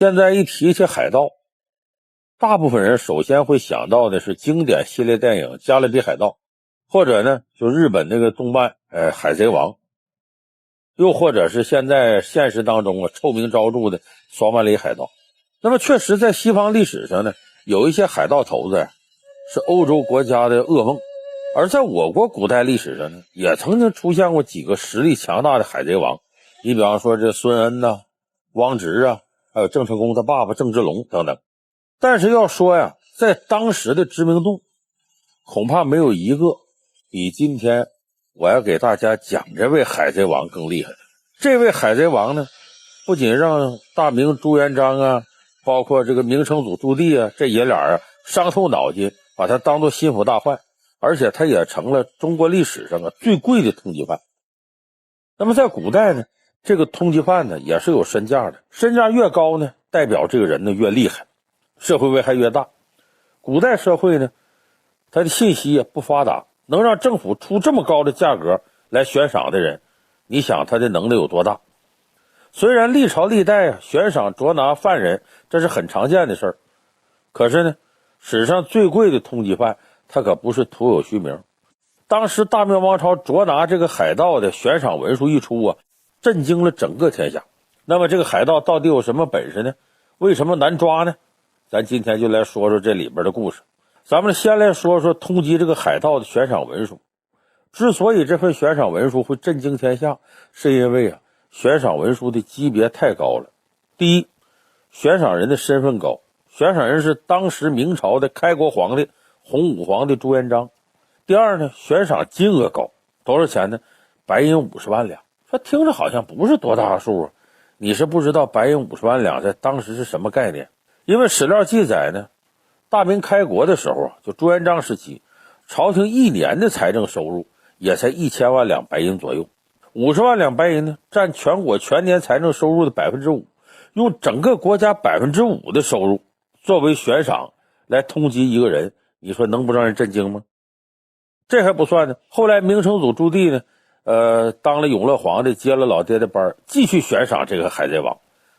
现在一提起海盗，大部分人首先会想到的是经典系列电影《加勒比海盗》，或者呢就日本那个动漫海贼王，又或者是现在现实当中臭名昭著的索马里海盗。那么确实在西方历史上呢，有一些海盗头子是欧洲国家的噩梦，而在我国古代历史上呢，也曾经出现过几个实力强大的海贼王。你比方说这孙恩呐、汪直啊，还有郑成功他爸爸郑芝龙等等。但是要说呀，在当时的知名度，恐怕没有一个比今天我要给大家讲这位海贼王更厉害的。这位海贼王呢，不仅让大明朱元璋啊，包括这个明成祖朱棣啊，这爷俩伤透脑筋，把他当作心腹大患，而且他也成了中国历史上最贵的通缉犯。那么在古代呢，这个通缉犯呢也是有身价的，身价越高呢，代表这个人呢越厉害，社会危害越大。古代社会呢，它的信息也不发达，能让政府出这么高的价格来悬赏的人，你想他的能力有多大？虽然历朝历代悬赏捉拿犯人这是很常见的事儿，可是呢，史上最贵的通缉犯他可不是徒有虚名。当时大明王朝捉拿这个海盗的悬赏文书一出震惊了整个天下。那么这个海盗到底有什么本事呢？为什么难抓呢？咱今天就来说说这里边的故事。咱们先来说说通缉这个海盗的悬赏文书。之所以这份悬赏文书会震惊天下，是因为悬赏文书的级别太高了。第一，悬赏人的身份高，悬赏人是当时明朝的开国皇帝洪武皇帝朱元璋。第二呢，悬赏金额高，多少钱呢？白银50万两。说听着好像不是多大数你是不知道白银50万两在当时是什么概念。因为史料记载呢，大明开国的时候就朱元璋时期，朝廷一年的财政收入也才1000万两白银左右。50万两白银呢，占全国全年财政收入的 5%， 用整个国家 5% 的收入作为悬赏来通缉一个人，你说能不让人震惊吗？这还不算呢，后来明成祖朱棣呢当了永乐皇帝，接了老爹的班，继续悬赏这个海贼王。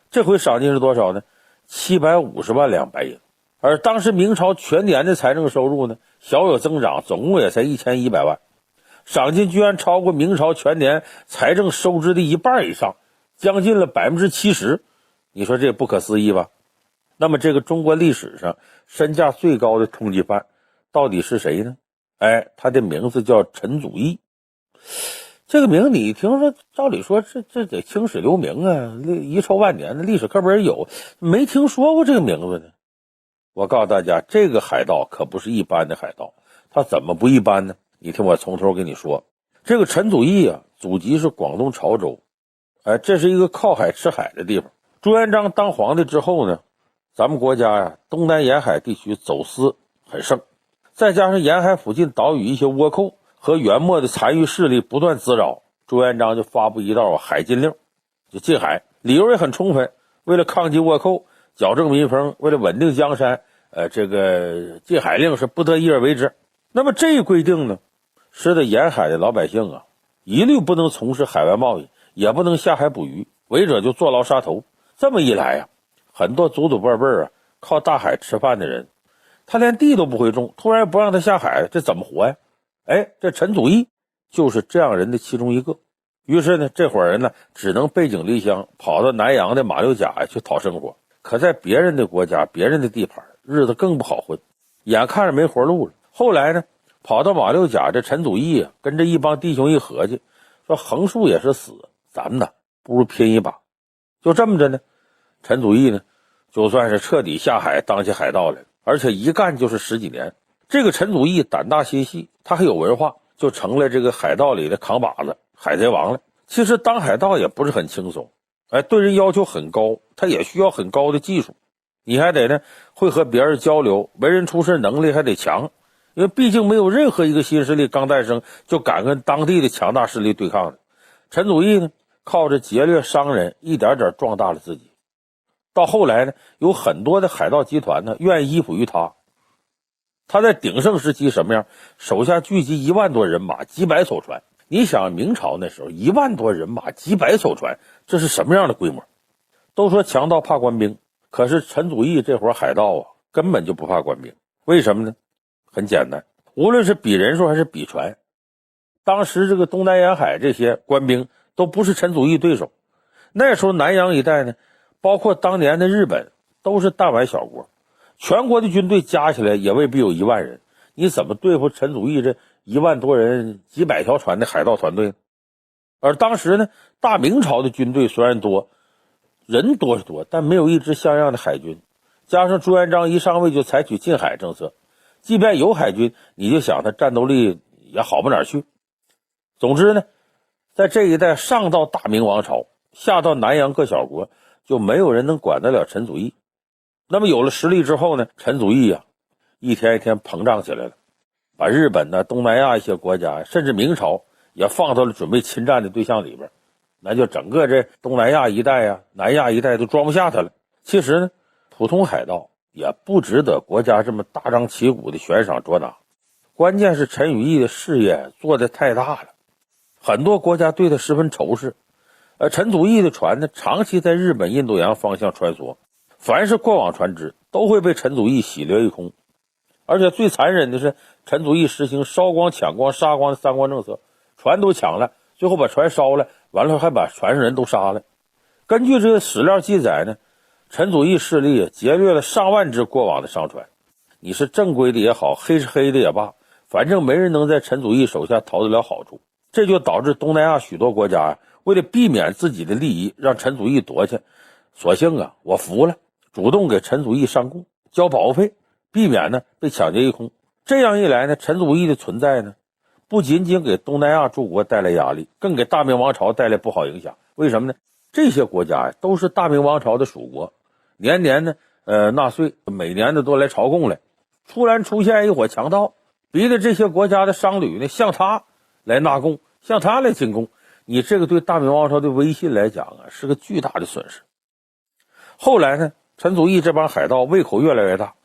这回赏金是多少呢？750万两白银。而当时明朝全年的财政收入呢，小有增长，总共也才1100万。赏金居然超过明朝全年财政收支的一半以上，将近了 70%。你说这不可思议吧？那么这个中国历史上身价最高的通缉犯到底是谁呢？他的名字叫陈祖义。这个名你听说，照理说这得青史留名遗臭万年的，历史课本有，没听说过这个名字呢。我告诉大家，这个海盗可不是一般的海盗，他怎么不一般呢？你听我从头跟你说。这个陈祖义祖籍是广东潮州，这是一个靠海吃海的地方。朱元璋当皇帝之后呢，咱们国家东南沿海地区走私很盛，再加上沿海附近岛屿一些倭寇和元末的残余势力不断滋扰，朱元璋就发布一道海禁令，就禁海，理由也很充分，为了抗击倭寇，矫正民风，为了稳定江山，这个禁海令是不得已而为之。那么这一规定呢，使得沿海的老百姓一律不能从事海外贸易，也不能下海捕鱼，违者就坐牢杀头。这么一来很多祖祖辈辈靠大海吃饭的人，他连地都不会种，突然不让他下海，这怎么活呀？这陈祖义就是这样人的其中一个。于是呢，这伙人呢只能背井离乡，跑到南洋的马六甲去讨生活。可在别人的国家，别人的地盘，日子更不好混，眼看着没活路了。后来呢，跑到马六甲，这陈祖义跟着一帮弟兄一合计，说横竖也是死，咱们呢不如拼一把。就这么着呢，陈祖义呢就算是彻底下海当起海盗来了，而且一干就是10几年。这个陈祖义胆大心细，他还有文化，就成了这个海盗里的扛把子，海贼王了。其实当海盗也不是很轻松，对人要求很高，他也需要很高的技术。你还得呢会和别人交流，为人处事能力还得强，因为毕竟没有任何一个新势力刚诞生就敢跟当地的强大势力对抗的。陈祖义呢靠着劫掠商人一点点壮大了自己。到后来呢，有很多的海盗集团呢愿意依附于他。他在鼎盛时期什么样？手下聚集1万多人马，几百艘船。你想明朝那时候1万多人马，几百艘船，这是什么样的规模？都说强盗怕官兵，可是陈祖义这伙海盗啊，根本就不怕官兵。为什么呢？很简单，无论是比人数还是比船，当时这个东南沿海这些官兵都不是陈祖义对手。那时候南洋一带呢，包括当年的日本，都是弹丸小国，全国的军队加起来也未必有1万人，你怎么对付陈祖义这1万多人、几百条船的海盗团队呢？而当时呢，大明朝的军队虽然多，人多是多，但没有一支像样的海军，加上朱元璋一上位就采取禁海政策，即便有海军，你就想他战斗力也好不哪儿去。总之呢，在这一带上到大明王朝，下到南洋各小国，就没有人能管得了陈祖义。那么有了实力之后呢，陈祖义啊，一天一天膨胀起来了，把日本呢、东南亚一些国家，甚至明朝也放到了准备侵占的对象里边，那就整个这东南亚一带啊、南亚一带都装不下他了。其实呢，普通海盗也不值得国家这么大张旗鼓的悬赏捉拿，关键是陈与义的事业做得太大了，很多国家对他十分仇视。陈祖义的船呢，长期在日本印度洋方向穿梭，凡是过往船只都会被陈祖义洗掠一空。而且最残忍的是，陈祖义实行烧光、抢光、杀光的3光政策，船都抢了，最后把船烧了，完了还把船上人都杀了。根据这个史料记载呢，陈祖义势力劫掠了上万只过往的商船，你是正规的也好，黑是黑的也罢，反正没人能在陈祖义手下逃得了好处。这就导致东南亚许多国家为了避免自己的利益让陈祖义夺去，索性啊，我服了，主动给陈祖义上供，交保护费，避免呢被抢劫一空。这样一来呢，陈祖义的存在呢，不仅仅给东南亚诸国带来压力，更给大明王朝带来不好影响。为什么呢？这些国家都是大明王朝的属国，年年呢纳税，每年呢都来朝贡来。突然出现一伙强盗，逼着这些国家的商旅呢向他来纳贡，向他来进贡，你这个对大明王朝的威信来讲啊，是个巨大的损失。后来呢，陈祖义这帮海盗胃口越来越大，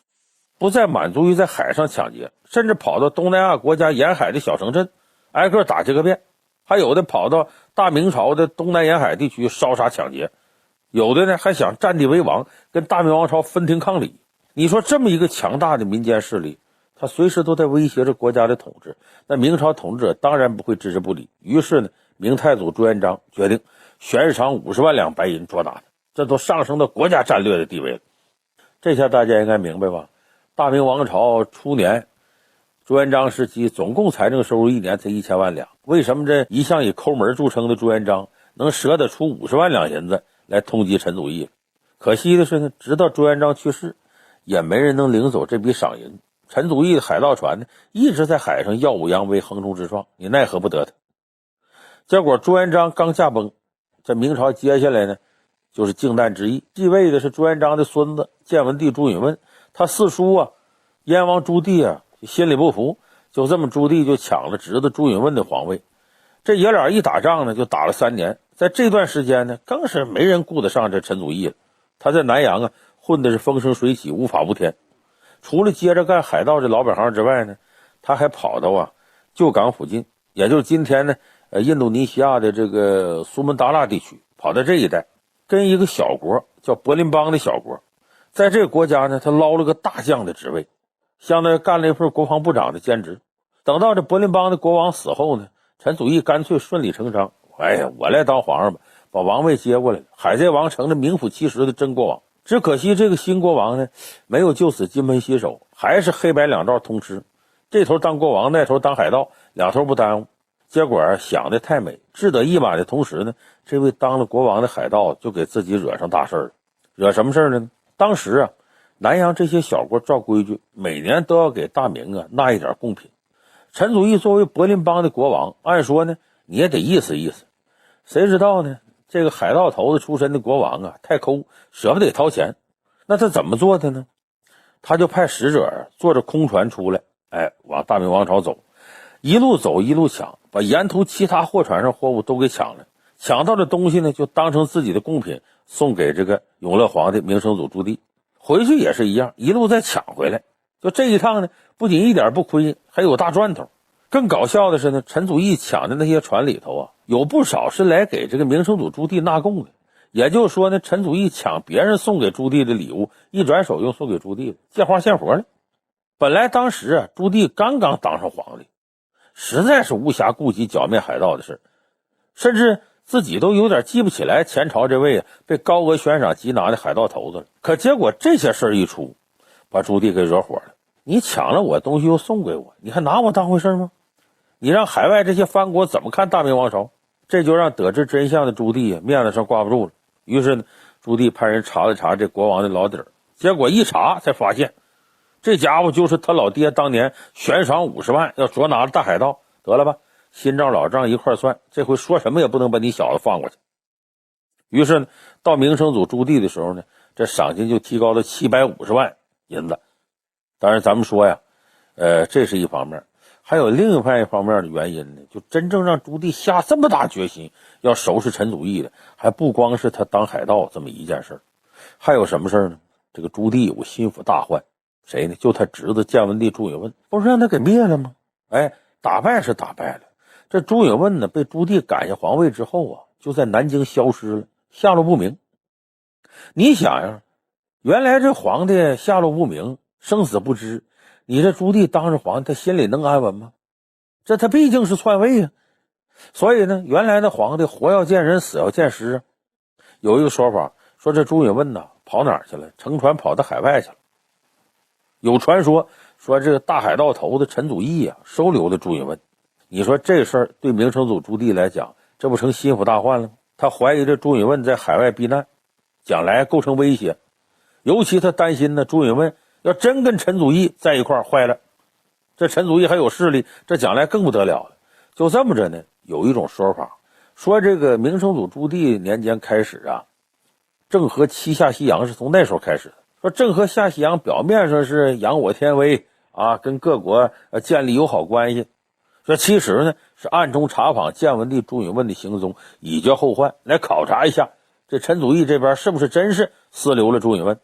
不再满足于在海上抢劫，甚至跑到东南亚国家沿海的小城镇挨个打这个遍，还有的跑到大明朝的东南沿海地区烧杀抢劫，有的呢还想占地为王，跟大明王朝分庭抗礼。你说这么一个强大的民间势力，他随时都在威胁着国家的统治，那明朝统治者当然不会置之不理。于是呢，明太祖朱元璋决定悬赏50万两白银捉拿他，这都上升到国家战略的地位了。这下大家应该明白吧？大明王朝初年，朱元璋时期总共财政收入一年才1000万两，为什么这一向以抠门著称的朱元璋能舍得出50万两银子来通缉陈祖义？可惜的是呢，直到朱元璋去世，也没人能领走这笔赏银。陈祖义的海盗船呢，一直在海上耀武扬威，横冲直撞，你奈何不得他。结果朱元璋刚驾崩，这明朝接下来呢就是靖难之役，继位的是朱元璋的孙子建文帝朱允炆，他四叔啊燕王朱棣啊心里不服，就这么朱棣就抢了侄子朱允炆的皇位。这爷俩一打仗呢就打了3年，在这段时间呢更是没人顾得上这陈祖义了。他在南洋啊混的是风生水起，无法无天。除了接着干海盗这老本行之外呢，他还跑到旧港附近，也就是今天呢印度尼西亚的这个苏门答腊地区，跑到这一带，跟一个小国叫柏林邦的小国，在这个国家呢他捞了个大将的职位，相当于干了一份国防部长的兼职。等到这柏林邦的国王死后呢，陈祖义干脆顺理成章，我来当皇上吧，把王位接过来了，海贼王成了名副其实的真国王。只可惜这个新国王呢，没有就此金盆洗手，还是黑白两道通吃，这头当国王，那头当海盗，两头不耽误。结果想得太美，志得意满的同时呢，这位当了国王的海盗就给自己惹上大事了。惹什么事呢？当时南洋这些小国照规矩，每年都要给大明纳一点贡品。陈祖义作为柏林邦的国王，按说呢你也得意思意思。谁知道呢，这个海盗头子出身的国王太抠，舍不得掏钱。那他怎么做的呢？他就派使者坐着空船出来，往大明王朝走，一路走一路抢，把沿途其他货船上货物都给抢了。抢到的东西呢，就当成自己的贡品送给这个永乐皇帝明生祖朱棣。回去也是一样，一路再抢回来。就这一趟呢，不仅一点不亏，还有大赚头。更搞笑的是呢，陈祖义抢的那些船里头有不少是来给这个明生祖朱棣纳贡的，也就是说呢，陈祖义抢别人送给朱棣的礼物，一转手又送给朱棣了，借花献佛了。本来当时啊，朱棣刚刚当上皇帝，实在是无暇顾及剿灭海盗的事，甚至自己都有点记不起来前朝这位被高额悬赏缉拿的海盗头子了。可结果这些事一出，把朱棣给惹火了。你抢了我东西又送给我，你还拿我当回事吗？你让海外这些藩国怎么看大明王朝？这就让得知真相的朱棣面子上挂不住了。于是呢，朱棣派人查了查这国王的老底儿，结果一查才发现，这家伙就是他老爹当年悬赏50万要捉拿的大海盗。得了吧，新账老账一块算，这回说什么也不能把你小子放过去。于是呢，到明成祖朱棣的时候呢，这赏金就提高到750万银子。当然咱们说呀，这是一方面，还有另外一方面的原因呢，就真正让朱棣下这么大决心要收拾陈祖义的，还不光是他当海盗这么一件事，还有什么事呢？这个朱棣有个心腹大患，谁呢？就他侄子建文帝朱允炆，不是让他给灭了吗？打败是打败了，这朱允炆呢，被朱棣赶下皇位之后啊，就在南京消失了，下落不明。你想呀，原来这皇帝下落不明，生死不知，你这朱棣当上皇帝，他心里能安稳吗？这他毕竟是篡位啊。所以呢，原来的皇帝活要见人，死要见尸啊。有一个说法说，这朱允炆呢跑哪儿去了？乘船跑到海外去了。有传说说，这个大海盗头子陈祖义啊收留了朱允炆。你说这事儿对明成祖朱棣来讲，这不成心腹大患了吗？他怀疑这朱允炆在海外避难，将来构成威胁。尤其他担心呢，朱允炆要真跟陈祖义在一块儿，坏了，这陈祖义还有势力，这将来更不得了了。就这么着呢，有一种说法说，这个明成祖朱棣年间开始啊，郑和七下西洋是从那时候开始的。说郑和下西洋表面上是扬我天威啊，跟各国建立友好关系，说其实呢是暗中查访建文帝朱允炆的行踪，以绝后患，来考察一下这陈祖义这边是不是真是私留了朱允炆。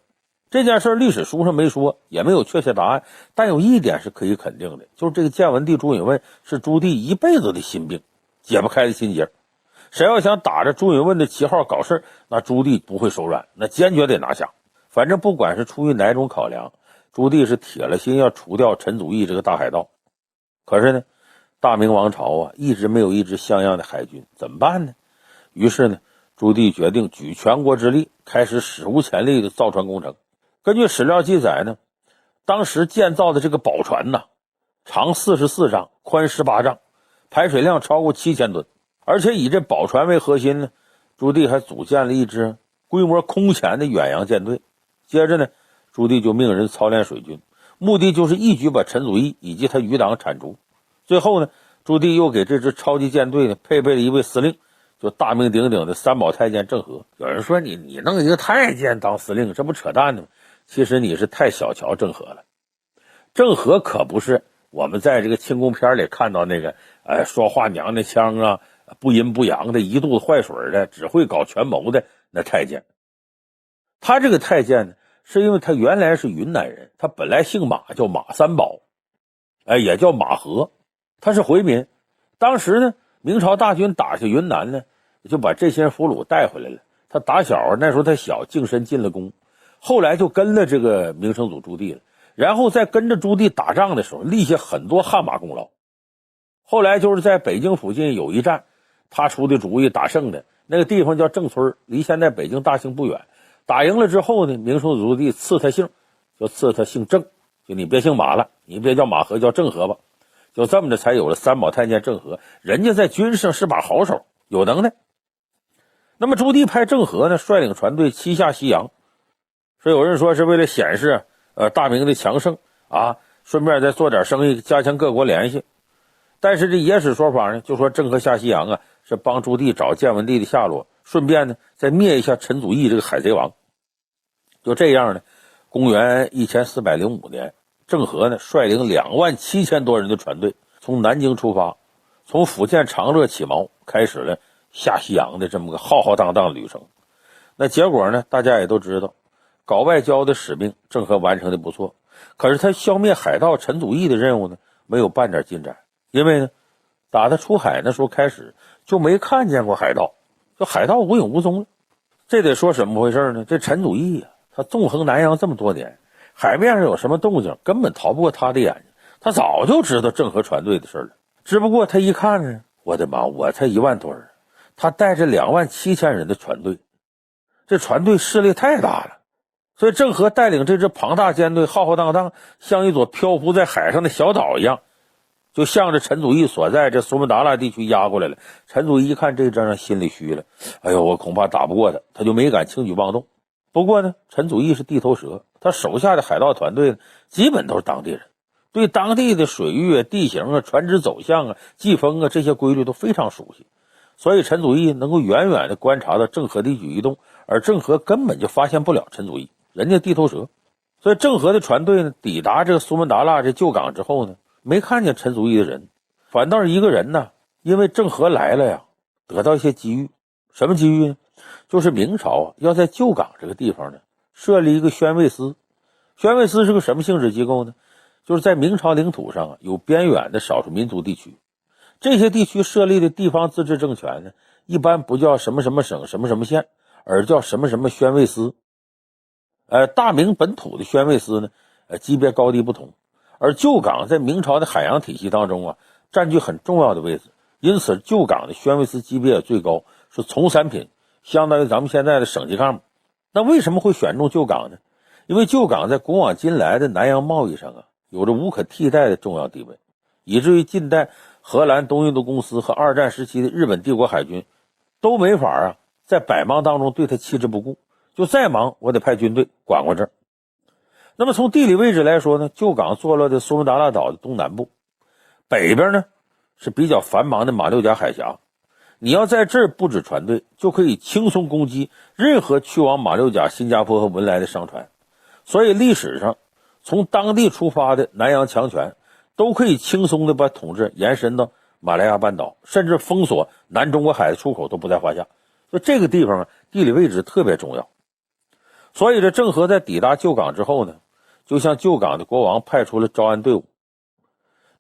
这件事历史书上没说，也没有确切答案，但有一点是可以肯定的，就是这个建文帝朱允炆是朱棣一辈子的心病，解不开的心结。谁要想打着朱允炆的旗号搞事，那朱棣不会手软，那坚决得拿下。反正不管是出于哪种考量，朱棣是铁了心要除掉陈祖义这个大海盗。可是呢，大明王朝啊一直没有一支像样的海军，怎么办呢？于是呢，朱棣决定举全国之力，开始史无前例的造船工程。根据史料记载呢，当时建造的这个宝船呐，长44丈，宽18丈，排水量超过7000吨。而且以这宝船为核心呢，朱棣还组建了一支规模空前的远洋舰队。接着呢，朱棣就命人操练水军，目的就是一举把陈祖义以及他余党铲除。最后呢，朱棣又给这支超级舰队呢配备了一位司令，就大名鼎鼎的三宝太监郑和。有人说你弄一个太监当司令，这不扯淡呢吗？其实你是太小瞧郑和了。郑和可不是我们在这个清宫片里看到那个说话娘娘腔啊，不阴不阳的，一肚子坏水的，只会搞权谋的那太监。他这个太监呢，是因为他原来是云南人，他本来姓马，叫马三宝，也叫马和，他是回民。当时呢，明朝大军打下云南呢，就把这些俘虏带回来了。他打小那时候他小，净身进了宫，后来就跟了这个明成祖朱棣了，然后在跟着朱棣打仗的时候立下很多汗马功劳。后来就是在北京附近有一战，他出的主意打胜的，那个地方叫郑村，离现在北京大兴不远。打赢了之后呢，明成祖朱棣赐他姓，就赐他姓郑，就你别姓马了，你别叫马和，叫郑和吧。就这么着才有了三宝太监郑和，人家在军事上是把好手，有能耐。那么朱棣派郑和呢率领船队七下西洋，说有人说是为了显示大明的强盛啊，顺便再做点生意，加强各国联系。但是这野史说法呢，就说郑和下西洋啊是帮朱棣找建文帝的下落，顺便呢再灭一下陈祖义这个海贼王。就这样呢，公元1405年，郑和呢率领27000多人的船队从南京出发，从福建长乐起锚，开始了下西洋的这么个浩浩荡荡的旅程。那结果呢，大家也都知道，搞外交的使命郑和完成的不错，可是他消灭海盗陈祖义的任务呢没有半点进展。因为呢打他出海那时候开始就没看见过海盗，就海盗无影无踪了。这得说什么回事呢？这陈祖义他纵横南洋这么多年，海面上有什么动静根本逃不过他的眼睛，他早就知道郑和船队的事了。只不过他一看呢，我的妈，我才1万多人，他带着27000人的船队，这船队势力太大了，所以郑和带领这支庞大舰队浩浩荡荡，像一座漂浮在海上的小岛一样，就向着陈祖义所在这苏门答腊地区压过来了。陈祖义一看这阵心里虚了，哎呦，我恐怕打不过他，他就没敢轻举妄动。不过呢，陈祖义是地头蛇，他手下的海盗团队基本都是当地人，对当地的水域地形船只走向季风这些规律都非常熟悉，所以陈祖义能够远远地观察到郑和的一举一动，而郑和根本就发现不了陈祖义，人家地头蛇。所以郑和的船队呢，抵达这个苏门答腊这旧港之后呢，没看见陈祖义的人，反倒是一个人呢，因为郑和来了呀，得到一些机遇。什么机遇呢？就是明朝要在旧港这个地方呢设立一个宣慰司。宣慰司是个什么性质机构呢？就是在明朝领土上有边远的少数民族地区，这些地区设立的地方自治政权呢，一般不叫什么什么省什么什么县，而叫什么什么宣慰司。大明本土的宣慰司呢，级别高低不同，而旧港在明朝的海洋体系当中占据很重要的位置，因此旧港的宣慰司级别也最高，是从3品，相当于咱们现在的省级干部。那为什么会选中旧港呢？因为旧港在古往今来的南洋贸易上有着无可替代的重要地位，以至于近代荷兰东印度公司和2战时期的日本帝国海军都没法在百忙当中对他弃之不顾，就再忙我得派军队管过这儿。那么从地理位置来说呢，旧港坐落在苏门答腊岛的东南部，北边呢是比较繁忙的马六甲海峡，你要在这儿布置船队，就可以轻松攻击任何去往马六甲、新加坡和文莱的商船。所以历史上从当地出发的南洋强权都可以轻松的把统治延伸到马来亚半岛，甚至封锁南中国海的出口都不在话下。所以这个地方地理位置特别重要。所以这郑和在抵达旧港之后呢，就向旧港的国王派出了招安队伍。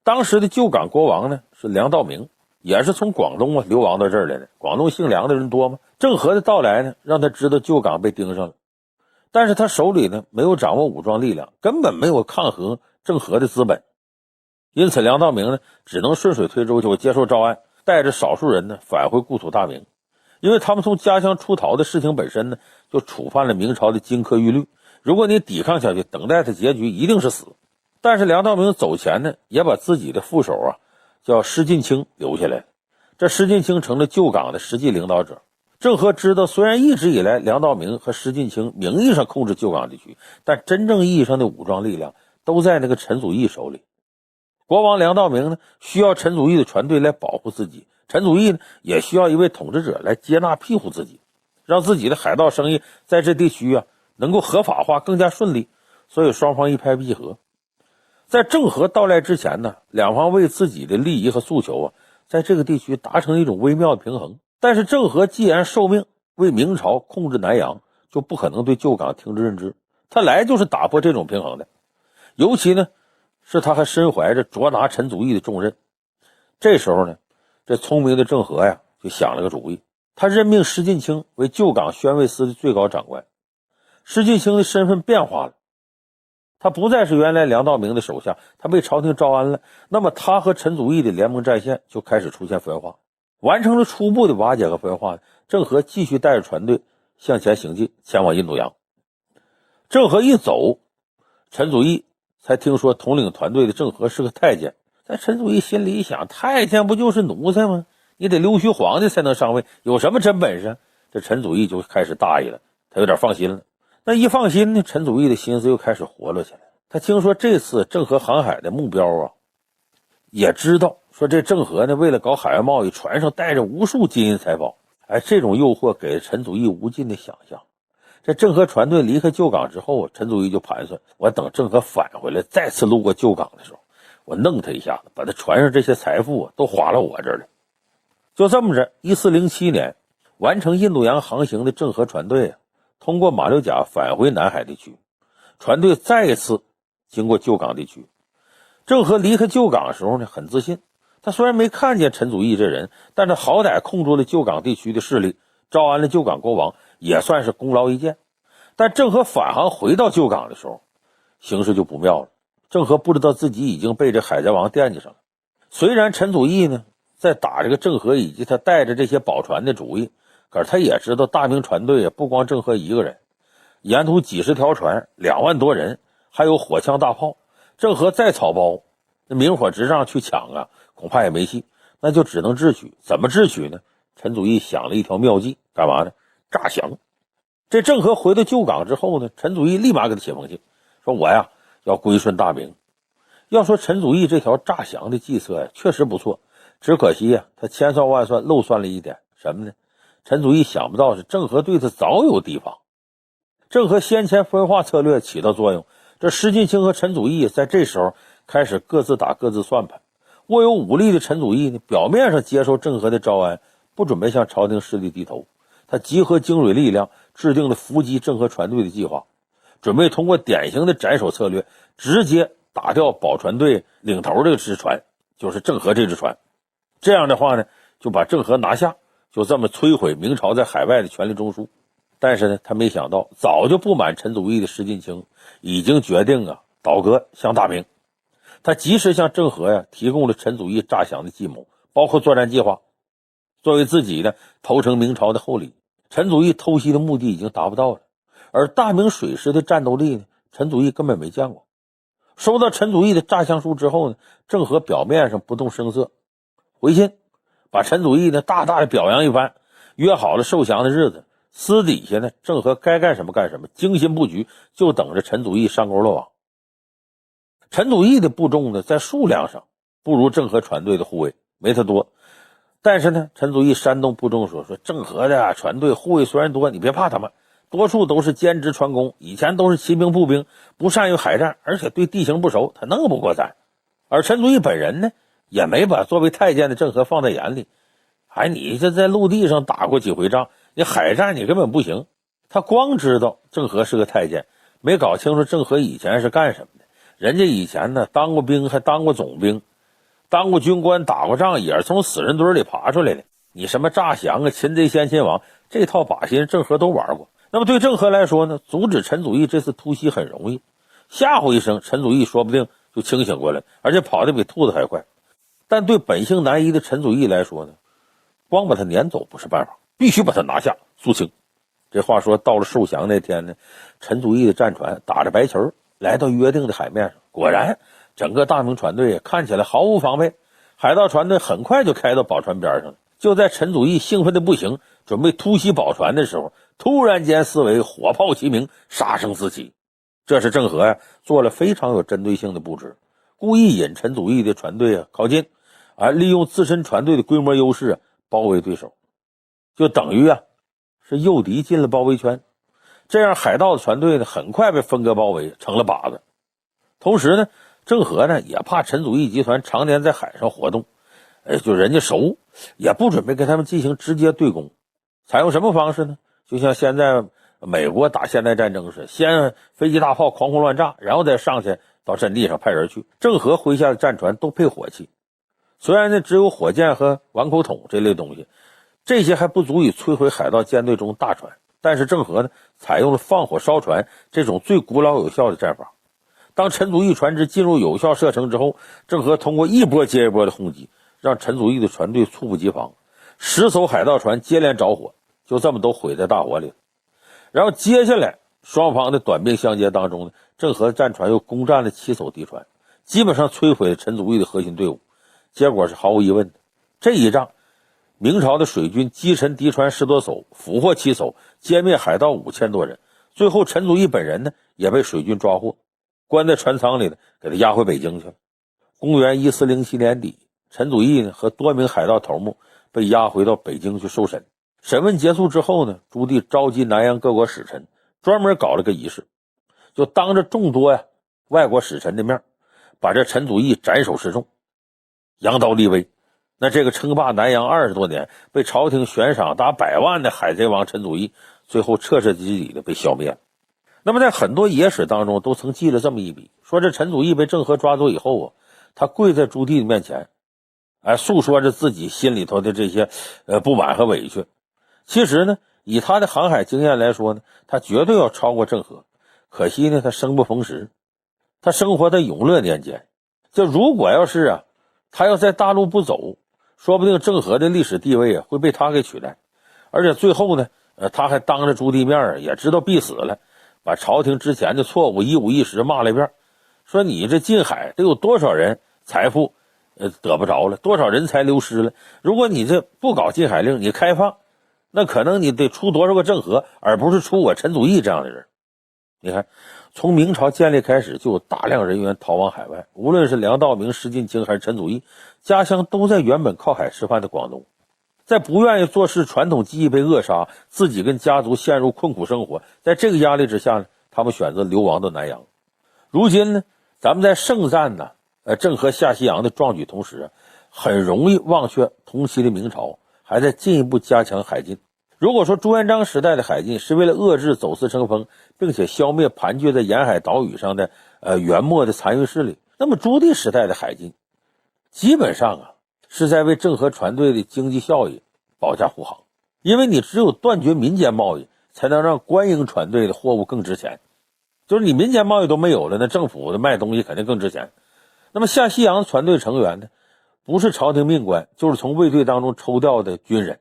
当时的旧港国王呢是梁道明，也是从广东流亡到这儿来的。广东姓梁的人多吗？郑和的到来呢，让他知道旧港被盯上了，但是他手里呢没有掌握武装力量，根本没有抗衡郑和的资本。因此梁道明呢只能顺水推舟，就接受招安，带着少数人呢返回故土大明。因为他们从家乡出逃的事情本身呢，就触犯了明朝的金科玉律，如果你抵抗下去，等待的结局一定是死。但是梁道明走前呢，也把自己的副手叫施晋清留下来，这施晋清成了旧港的实际领导者。郑和知道，虽然一直以来梁道明和施晋清名义上控制旧港地区，但真正意义上的武装力量都在那个陈祖义手里。国王梁道明呢，需要陈祖义的船队来保护自己，陈祖义呢，也需要一位统治者来接纳庇护自己，让自己的海盗生意在这地区能够合法化，更加顺利。所以双方一拍即合。在郑和到来之前呢，两方为自己的利益和诉求在这个地区达成一种微妙的平衡。但是郑和既然受命为明朝控制南洋，就不可能对旧港听之任之，他来就是打破这种平衡的。尤其呢是他还身怀着捉拿陈祖义的重任。这时候呢，这聪明的郑和就想了个主意，他任命施晋清为旧港宣慰司的最高长官。施晋清的身份变化了，他不再是原来梁道明的手下，他被朝廷招安了，那么他和陈祖义的联盟战线就开始出现分化。完成了初步的瓦解和分化，郑和继续带着船队向前行进，前往印度洋。郑和一走，陈祖义才听说统领团队的郑和是个太监。但陈祖义心里一想，太监不就是奴才吗？你得溜须皇帝才能上位，有什么真本事？这陈祖义就开始大意了，他有点放心了。那一放心呢，陈祖义的心思又开始活络起来。他听说这次郑和航海的目标也知道说这郑和呢为了搞海外贸易，船上带着无数金银财宝。这种诱惑给陈祖义无尽的想象。这郑和船队离开旧港之后，陈祖义就盘算，我等郑和返回来再次路过旧港的时候，我弄他一下子，把他船上这些财富都划到我这儿来。就这么着，1407年完成印度洋航行的郑和船队通过马六甲返回南海地区，船队再一次经过旧港地区。郑和离开旧港的时候呢，很自信，他虽然没看见陈祖义这人，但是好歹控住了旧港地区的势力，招安了旧港国王，也算是功劳一件。但郑和返航回到旧港的时候，形势就不妙了。郑和不知道自己已经被这海贼王惦记上了。虽然陈祖义呢在打这个郑和以及他带着这些宝船的主意，可是他也知道大明船队不光郑和一个人，沿途几十条船，2万多人，还有火枪大炮。郑和再草包，那明火执仗去抢啊，恐怕也没戏，那就只能智取。怎么智取呢？陈祖义想了一条妙计，干嘛呢？诈降。这郑和回到旧港之后呢，陈祖义立马给他写封信，说我呀要归顺大明。要说陈祖义这条诈降的计策呀，确实不错，只可惜呀，他千算万算漏算了一点，什么呢？陈祖义想不到是郑和对他早有提防。郑和先前分化策略起到作用，这施晋清和陈祖义在这时候开始各自打各自算盘。握有武力的陈祖义呢，表面上接受郑和的招安，不准备向朝廷势力低头。他集合精锐力量，制定了伏击郑和船队的计划，准备通过典型的斩首策略，直接打掉宝船队领头这只船，就是郑和这只船。这样的话呢，就把郑和拿下，就这么摧毁明朝在海外的权力中枢。但是呢，他没想到早就不满陈祖义的施晋清已经决定倒戈向大明。他及时向郑和提供了陈祖义诈降的计谋，包括作战计划，作为自己投诚明朝的厚礼。陈祖义偷袭的目的已经达不到了，而大明水师的战斗力呢，陈祖义根本没见过。收到陈祖义的诈降书之后呢，郑和表面上不动声色，回信把陈祖义大大的表扬一番，约好了受降的日子。私底下郑和该干什么干什么，精心布局，就等着陈祖义上钩落网。陈祖义的部众在数量上不如郑和船队的护卫，没他多。但是呢，陈祖义煽动部众说郑和的船队护卫虽然多，你别怕他们，多数都是兼职船工，以前都是骑兵步兵，不善于海战，而且对地形不熟，他弄不过咱。而陈祖义本人呢，也没把作为太监的郑和放在眼里。你这在陆地上打过几回仗，你海战你根本不行。他光知道郑和是个太监，没搞清楚郑和以前是干什么的。人家以前当过兵，还当过总兵，当过军官，打过仗，也是从死人堆里爬出来的。你什么诈降擒贼先擒王，这套把戏郑和都玩过。那么对郑和来说呢，阻止陈祖义这次突袭很容易，吓唬一声，陈祖义说不定就清醒过来，而且跑得比兔子还快。但对本性难移的陈祖义来说呢，光把他撵走不是办法，必须把他拿下肃清。这话说到了受降那天呢，陈祖义的战船打着白旗来到约定的海面上，果然整个大明船队看起来毫无防备，海盗船队很快就开到宝船边上了。就在陈祖义兴奋的不行，准备突袭宝船的时候，突然间四围火炮齐鸣，杀声四起。这是郑和做了非常有针对性的布置，故意引陈祖义的船队靠近，利用自身船队的规模优势包围对手，就等于是诱敌进了包围圈。这样海盗的船队很快被分割包围，成了靶子。同时呢，郑和也怕陈祖义集团常年在海上活动，就人家熟，也不准备跟他们进行直接对攻。采用什么方式呢？就像现在美国打现代战争似的，先飞机大炮狂轰乱炸，然后再上去到阵地上派人去。郑和麾下的战船都配火器，虽然只有火箭和碗口桶这类东西，这些还不足以摧毁海盗舰队中大船，但是郑和采用了放火烧船这种最古老有效的战法。当陈祖义船只进入有效射程之后，郑和通过一波接一波的轰击，让陈祖义的船队猝不及防，10艘海盗船接连着火，就这么都毁在大火里了。然后接下来双方的短兵相接当中郑和战船又攻占了7艘敌船，基本上摧毁了陈祖义的核心队伍。结果是毫无疑问的，这一仗明朝的水军击沉敌船10多艘，俘获7艘，歼灭海盗5000多人。最后陈祖义本人也被水军抓获，关在船舱里给他押回北京去了。公元1407年底，陈祖义和多名海盗头目被押回到北京去受审。审问结束之后朱棣召集南洋各国使臣，专门搞了个仪式，就当着众多外国使臣的面，把这陈祖义斩首示众，扬刀立威。那这个称霸南洋20多年，被朝廷悬赏达100万的海贼王陈祖义，最后彻彻底底的被消灭了。那么在很多野史当中都曾记了这么一笔，说这陈祖义被郑和抓走以后他跪在朱棣的面前，诉说着自己心里头的这些不满和委屈。其实呢，以他的航海经验来说呢，他绝对要超过郑和。可惜呢，他生不逢时，他生活在永乐年间。就如果要是他要在大陆不走，说不定郑和的历史地位会被他给取代。而且最后呢，他还当着朱棣面也知道必死了，把朝廷之前的错误一五一十骂了一遍，说你这近海得有多少人财富得不着了，多少人才流失了，如果你这不搞禁海令，你开放，那可能你得出多少个郑和，而不是出我陈祖义这样的人。你看，从明朝建立开始，就有大量人员逃往海外，无论是梁道明、施晋清还是陈祖义，家乡都在原本靠海吃饭的广东。在不愿意做事传统技艺被扼杀，自己跟家族陷入困苦生活，在这个压力之下呢，他们选择流亡到南洋。如今呢，咱们在盛赞郑和下西洋的壮举同时，很容易忘却同期的明朝还在进一步加强海禁。如果说朱元璋时代的海禁是为了遏制走私成风，并且消灭盘踞在沿海岛屿上的元末的残余势力，那么朱棣时代的海禁基本上是在为郑和船队的经济效益保驾护航。因为你只有断绝民间贸易，才能让官营船队的货物更值钱。就是你民间贸易都没有了，那政府的卖东西肯定更值钱。那么下西洋船队成员呢，不是朝廷命官，就是从卫队当中抽调的军人。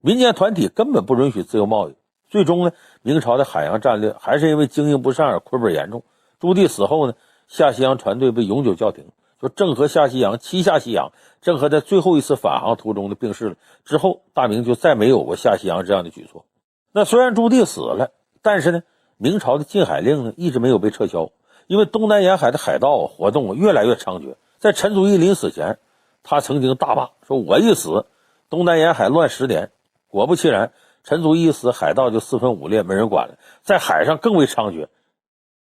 民间团体根本不允许自由贸易。最终呢，明朝的海洋战略还是因为经营不善而亏本严重。朱棣死后呢，下西洋船队被永久叫停。说郑和下西洋，七下西洋，郑和在最后一次返航途中的病逝了之后，大明就再没有过下西洋这样的举措。那虽然朱棣死了，但是呢，明朝的禁海令呢一直没有被撤销，因为东南沿海的海盗活动越来越猖獗。在陈祖义临死前，他曾经大骂说：“我一死，东南沿海乱10年。”果不其然，陈祖义一死，海盗就四分五裂，没人管了，在海上更为猖獗，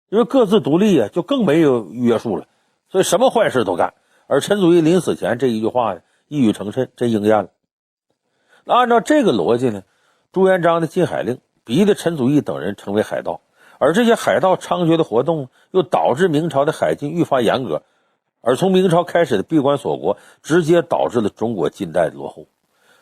因为各自独立就更没有约束了，所以什么坏事都干。而陈祖义临死前这一句话一语成谶，真应验了。那按照这个逻辑呢，朱元璋的禁海令逼得陈祖义等人成为海盗，而这些海盗猖獗的活动又导致明朝的海禁愈发严格，而从明朝开始的闭关锁国，直接导致了中国近代的落后。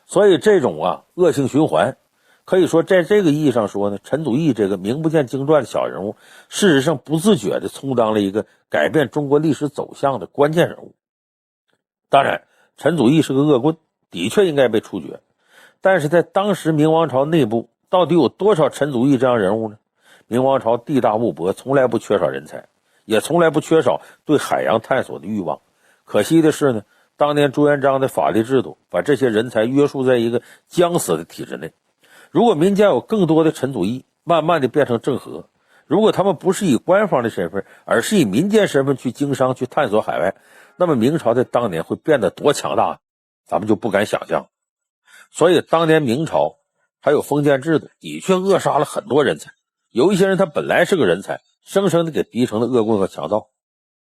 所以这种恶性循环，可以说在这个意义上说呢，陈祖义这个名不见经传的小人物，事实上不自觉地充当了一个改变中国历史走向的关键人物。当然，陈祖义是个恶棍，的确应该被处决。但是在当时明王朝内部，到底有多少陈祖义这样人物呢？明王朝地大物博，从来不缺少人才，也从来不缺少对海洋探索的欲望。可惜的是呢，当年朱元璋的法律制度把这些人才约束在一个僵死的体制内。如果民间有更多的陈祖义，慢慢的变成郑和，如果他们不是以官方的身份，而是以民间身份去经商，去探索海外，那么明朝在当年会变得多强大，咱们就不敢想象。所以当年明朝还有封建制度，的确扼杀了很多人才。有一些人他本来是个人才，生生的给逼成了恶棍和强盗。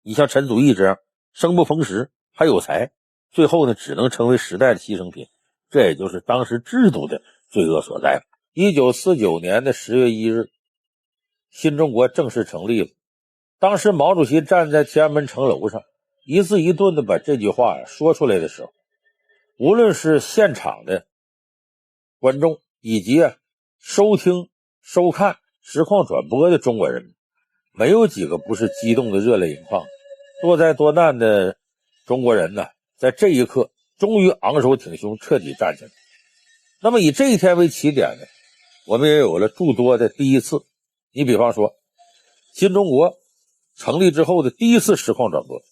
你像陈祖义这样生不逢时还有才，最后呢只能成为时代的牺牲品。这也就是当时制度的罪恶所在。1949年的10月1日，新中国正式成立了。当时毛主席站在天安门城楼上，一字一顿的把这句话说出来的时候，无论是现场的观众以及收听收看实况转播的中国人，没有几个不是激动的热泪盈眶。多灾多难的中国人呢，在这一刻终于昂首挺胸，彻底站起来。那么以这一天为起点呢，我们也有了诸多的第一次。你比方说新中国成立之后的第一次实况转播，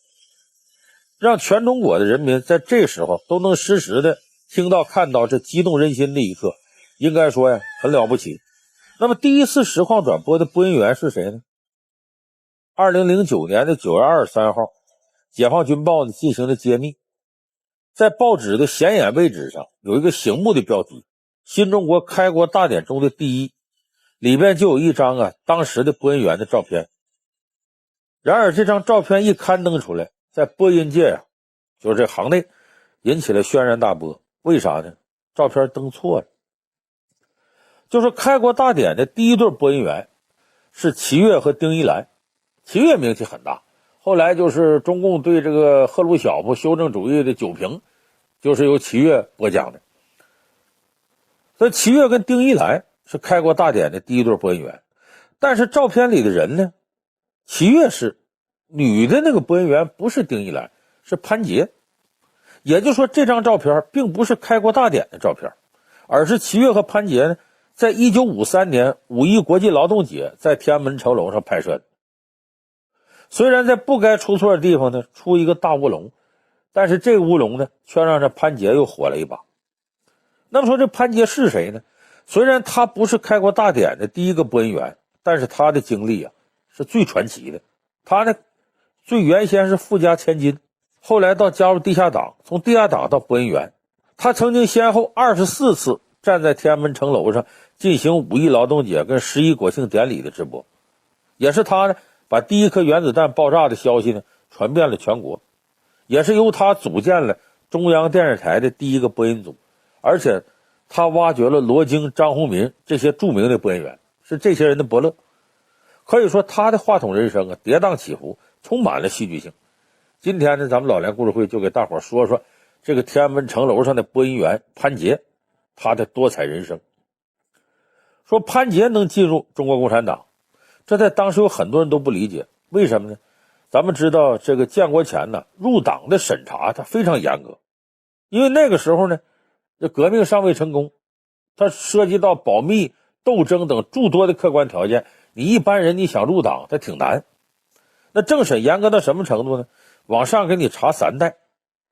让全中国的人民在这时候都能实时的听到看到这激动人心的一刻，应该说很了不起。那么第一次实况转播的播音员是谁呢？2009年的9月23号，解放军报呢进行了揭秘。在报纸的显眼位置上有一个醒目的标题：新中国开国大典中的第一，里边就有一张当时的播音员的照片。然而这张照片一刊登出来，在播音界就是这行内引起了轩然大波。为啥呢？照片登错了。就是开国大典的第一对播音员是齐岳和丁一兰。齐岳名气很大，后来就是中共对这个赫鲁晓夫修正主义的酒瓶，就是由齐岳播讲的。那齐越跟丁一兰是开国大典的第一对播音员，但是照片里的人呢，齐越是，女的那个播音员不是丁一兰，是潘杰。也就是说，这张照片并不是开国大典的照片，而是齐越和潘杰呢，在1953年五一国际劳动节在天安门城楼上拍摄的。虽然在不该出错的地方呢出一个大乌龙，但是这个乌龙呢却让这潘杰又火了一把。那么说这潘杰是谁呢？虽然他不是开国大典的第一个播音员，但是他的经历啊是最传奇的。他呢最原先是富家千金，后来到加入地下党，从地下党到播音员。他曾经先后24次站在天安门城楼上进行五一劳动节跟11国庆典礼的直播，也是他呢把第一颗原子弹爆炸的消息呢传遍了全国，也是由他组建了中央电视台的第一个播音组，而且他挖掘了罗京、张宏民这些著名的播音员，是这些人的伯乐。可以说他的话筒人生啊跌宕起伏，充满了戏剧性。今天呢，咱们老梁故事会就给大伙说说这个天安门城楼上的播音员潘杰，他的多彩人生。说潘杰能进入中国共产党，这在当时有很多人都不理解，为什么呢？咱们知道这个建国前呢，入党的审查它非常严格，因为那个时候呢，这革命尚未成功，它涉及到保密、斗争等诸多的客观条件，你一般人你想入党它挺难。那政审严格到什么程度呢？往上给你查3代，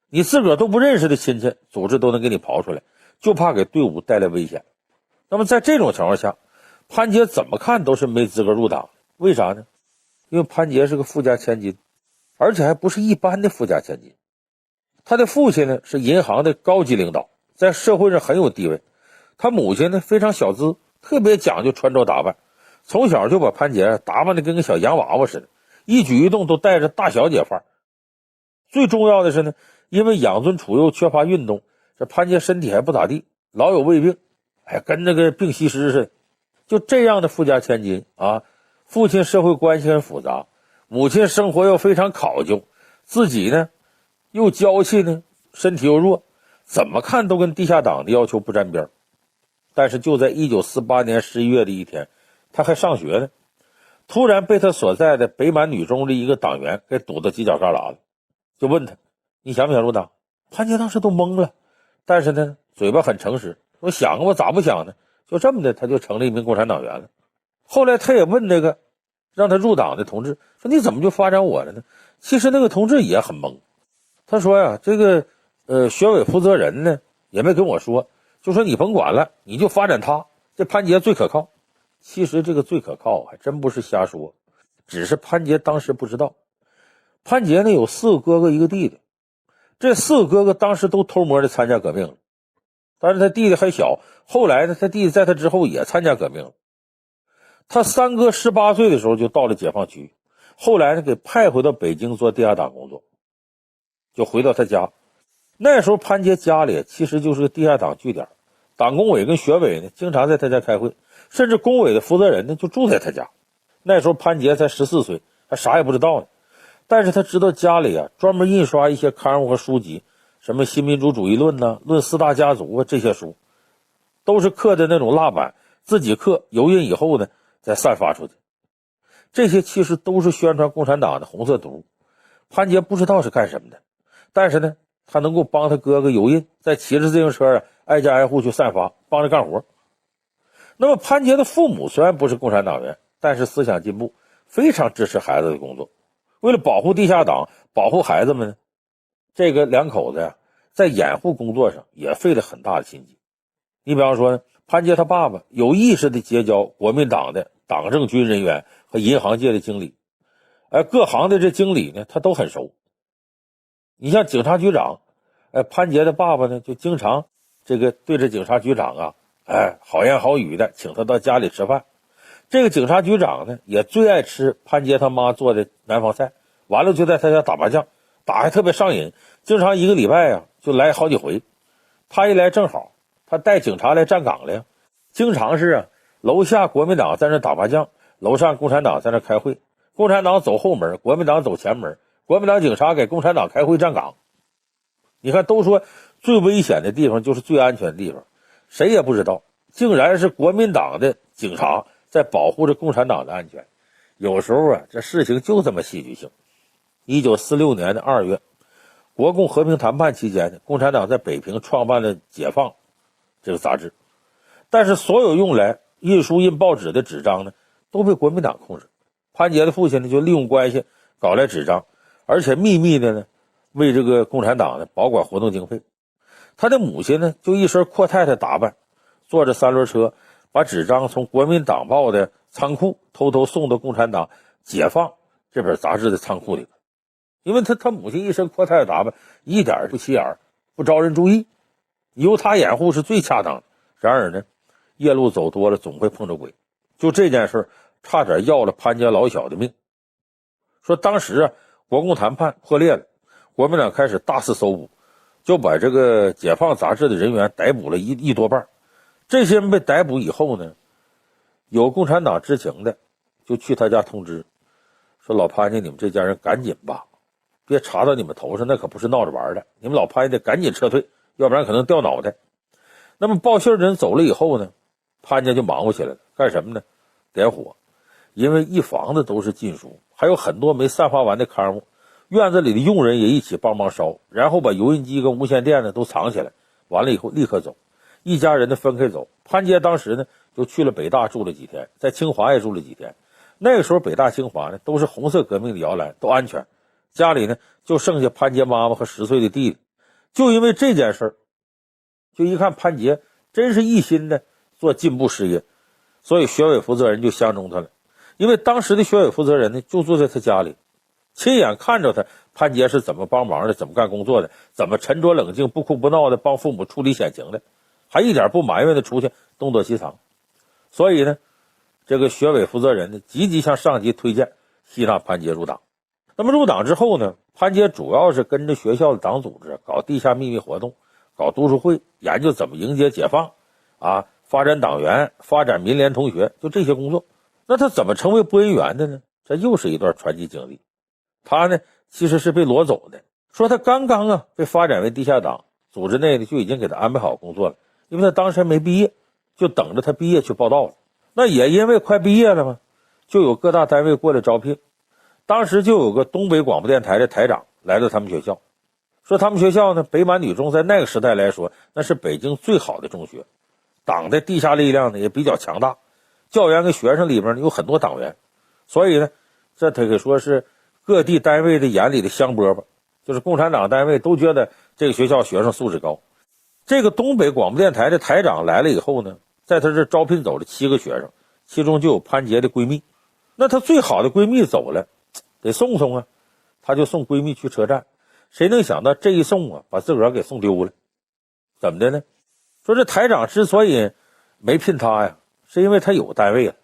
你自个儿都不认识的亲戚组织都能给你刨出来，就怕给队伍带来危险。那么在这种情况下，潘杰怎么看都是没资格入党。为啥呢？因为潘杰是个富家千金，而且还不是一般的富家千金。他的父亲呢是银行的高级领导，在社会上很有地位。他母亲呢非常小资，特别讲究穿着打扮，从小就把潘杰打扮的跟个小洋娃娃似的，一举一动都带着大小姐范儿。最重要的是呢，因为养尊处优缺乏运动，这潘杰身体还不咋地，老有胃病，跟那个病西施似的。就这样的富家千金啊，父亲社会关系很复杂，母亲生活又非常考究，自己呢又娇气呢，身体又弱，怎么看都跟地下党的要求不沾边。但是就在1948年11月的一天，他还上学呢，突然被他所在的北满女中的一个党员给堵到犄角旮旯了，就问他你想不想入党？潘杰当时都懵了，但是呢嘴巴很诚实，我想我咋不想呢？就这么的他就成了一名共产党员了。后来他也问那个让他入党的同志说你怎么就发展我了呢？其实那个同志也很懵，他说呀这个学委负责人呢也没跟我说，就说你甭管了，你就发展他，这潘杰最可靠。其实这个最可靠还真不是瞎说，只是潘杰当时不知道。潘杰呢有4个哥哥1个弟弟，这4个哥哥当时都偷摸的参加革命了，但是他弟弟还小，后来呢他弟弟在他之后也参加革命了。他3哥18岁的时候就到了解放区，后来呢给派回到北京做地下党工作，就回到他家。那时候潘杰家里其实就是个地下党据点，党工委跟学委呢经常在他家开会，甚至工委的负责人呢就住在他家。那时候潘杰才14岁，还啥也不知道呢，但是他知道家里啊专门印刷一些刊物和书籍，什么新民主主义论呐、论4大家族啊，这些书都是刻的那种蜡板，自己刻油印以后呢再散发出去。这些其实都是宣传共产党的红色毒。潘杰不知道是干什么的，但是呢他能够帮他哥哥油印，再骑着自行车啊挨家挨户去散发，帮着干活。那么潘杰的父母虽然不是共产党员，但是思想进步，非常支持孩子的工作。为了保护地下党，保护孩子们呢，这个2口子呀在掩护工作上也费了很大的心机。你比方说呢，潘杰他爸爸有意识的结交国民党的党政军人员和银行界的经理，各行的这经理呢他都很熟。你像警察局长，潘杰的爸爸呢就经常这个对着警察局长啊好言好语的请他到家里吃饭。这个警察局长呢也最爱吃潘杰他妈做的南方菜，完了就在他家打麻将，打还特别上瘾，经常1个礼拜啊就来好几回。他一来正好他带警察来站岗了呀，经常是楼下国民党在那打麻将，楼上共产党在那开会，共产党走后门，国民党走前门，国民党警察给共产党开会站岗。你看都说最危险的地方就是最安全的地方，谁也不知道竟然是国民党的警察在保护着共产党的安全。有时候啊，这事情就这么戏剧性。1946年的2月，国共和平谈判期间呢，共产党在北平创办了《解放》这个杂志，但是所有用来印书印报纸的纸张呢，都被国民党控制。潘杰的父亲呢，就利用关系搞来纸张，而且秘密的呢，为这个共产党呢保管活动经费。他的母亲呢，就一身阔太太打扮，坐着三轮车，把纸张从国民党报的仓库偷偷送到共产党《解放》这本杂志的仓库里。因为他母亲一身阔太太打扮，一点不起眼，不招人注意，由他掩护是最恰当的。然而呢，夜路走多了总会碰着鬼。就这件事差点要了潘家老小的命。说当时啊，国共谈判破裂了，国民党开始大肆搜捕，就把这个《解放》杂志的人员逮捕了一多半。这些人被逮捕以后呢，有共产党知情的就去他家通知，说老潘家你们这家人赶紧吧，别查到你们头上，那可不是闹着玩的，你们老潘家得赶紧撤退，要不然可能掉脑袋。那么报信的人走了以后呢，潘家就忙活起来了，干什么呢？点火。因为一房子都是禁书，还有很多没散发完的刊物，院子里的佣人也一起帮忙烧，然后把油印机跟无线电呢都藏起来，完了以后立刻走，一家人呢分开走。潘杰当时呢就去了北大住了几天，在清华也住了几天。那个时候北大清华呢都是红色革命的摇篮，都安全，家里呢就剩下潘杰妈妈和10岁的弟弟。就因为这件事儿，就一看潘杰真是一心的做进步事业，所以学委负责人就相中他了。因为当时的学委负责人呢就住在他家里，亲眼看着他潘杰是怎么帮忙的，怎么干工作的，怎么沉着冷静不哭不闹的帮父母处理险情的，还一点不埋怨的出去东躲西藏。所以呢，这个学委负责人呢积极向上级推荐吸纳潘杰入党。那么入党之后呢，潘杰主要是跟着学校的党组织搞地下秘密活动，搞读书会，研究怎么迎接解放啊，发展党员，发展民联同学，就这些工作。那他怎么成为播音员的呢？这又是一段传奇经历。他呢其实是被裸走的，说他刚刚被发展为地下党，组织内呢就已经给他安排好工作了，因为他当时还没毕业，就等着他毕业去报道了。那也因为快毕业了嘛，就有各大单位过来招聘。当时就有个东北广播电台的台长来到他们学校，说他们学校呢北满女中在那个时代来说那是北京最好的中学，党的地下力量呢也比较强大，教员跟学生里边呢有很多党员，所以呢这他可以说是各地单位的眼里的香饽饽，就是共产党单位都觉得这个学校学生素质高。这个东北广播电台的台长来了以后呢，在他这招聘走了7个学生，其中就有潘杰的闺蜜。那她最好的闺蜜走了，得送送啊，她就送闺蜜去车站。谁能想到这一送啊，把自个儿给送丢了。怎么的呢？说这台长之所以没聘她呀，是因为他有单位了，